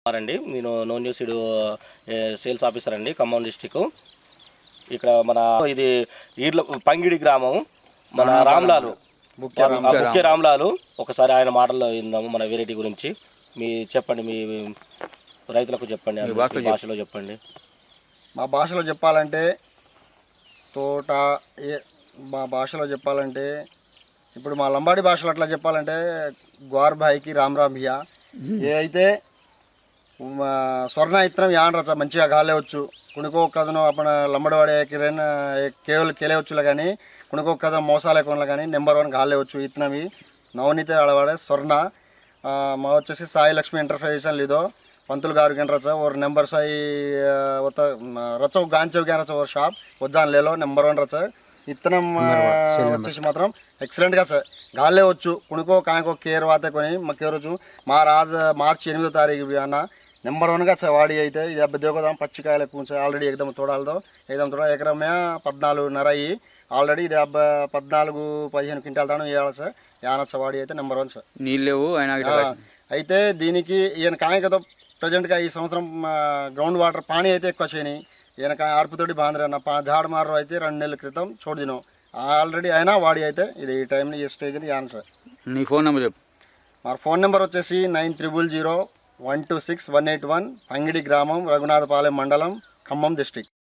అండి నేను no news ఇడు సేల్స్ ఆఫీసర్ అండి ఖమ్మం డిస్టిక్. ఇక్కడ మన ఇది ఈర్ల పంగిడి గ్రామం మన రామ్లాలు ముఖ్య రామ్లాలు. ఒకసారి ఆయన మాటల్లో విందాము మన వెరైటీ గురించి. మీ చెప్పండి, మీ రైతులకు చెప్పండి, భాషలో చెప్పండి. మా భాషలో చెప్పాలంటే తోట మా భాషలో చెప్పాలంటే ఇప్పుడు మా లంబాడి భాషలో అట్లా చెప్పాలంటే గ్వార్ భాయికి రామ్ రామ్ భియా. ఏ అయితే స్వర్ణ ఇత్తనం యాన్ రచ మంచిగా గాలేవచ్చు. కుణుకో కథను అప్పుడు లంబడివాడే కిరణ్ కేవలం కేలేవచ్చులే కానీ కుణుకో కథ మోసాలే కొనలే కానీ నెంబర్ 1 గాలేవచ్చు. ఇత్తనవి నవనీత అಳವಾಡೆ ಸ್ವರ್ಣ మా వచ్చేసి సాయి లక్ష్మి ఎంటర్ప్రైజెస్ లీదో पंतुल गार के रचा और नंबर साई रचो गांचव क्या रचा और షాప్ వద్దాను లేలో నెంబర్ 1 రచ ఇత్తనం వచ్చేసి మాత్రం ఎక్సలెంట్గా గాలే వచ్చు. కుణుకో కాయకో కేర్ వాతే కొని మా కేరొచ్చు మా మార్చి 8వ తారీఖు అన్న నెంబర్ 1గా వాడి అయితే ఇది అబ్బ దేవదాం పచ్చికాయలు కొంచెం ఆల్రెడీ ఎగదం తోడాలదో ఎగదం తోడ ఎకరమే 14.5 అయ్యి ఆల్రెడీ ఇది అబ్బ 14-15 క్వింటాల్ తాను వేయాలి సార్. యానచ్చ వాడి అయితే నెంబర్ 1 సార్. నీళ్ళేవు అయితే దీనికి ఈయన కాయకతో ప్రజెంట్గా ఈ సంవత్సరం గ్రౌండ్ వాటర్ పానీ అయితే ఎక్కువ చేయని ఈయన ఆర్పుతోటి బాంద్రన్న జాడ మారు అయితే 2 నెలల క్రితం చూడదిను ఆల్రెడీ అయినా వాడి అయితే ఇది ఈ టైంలో ఈ స్టేజ్ని యాన్ సార్. నీ ఫోన్ నెంబర్ చెప్పు. మా ఫోన్ నెంబర్ వచ్చేసి 9000-126-181 పంగిడి గ్రామం రఘునాథపాలెం మండలం ఖమ్మం డిస్ట్రిక్ట్.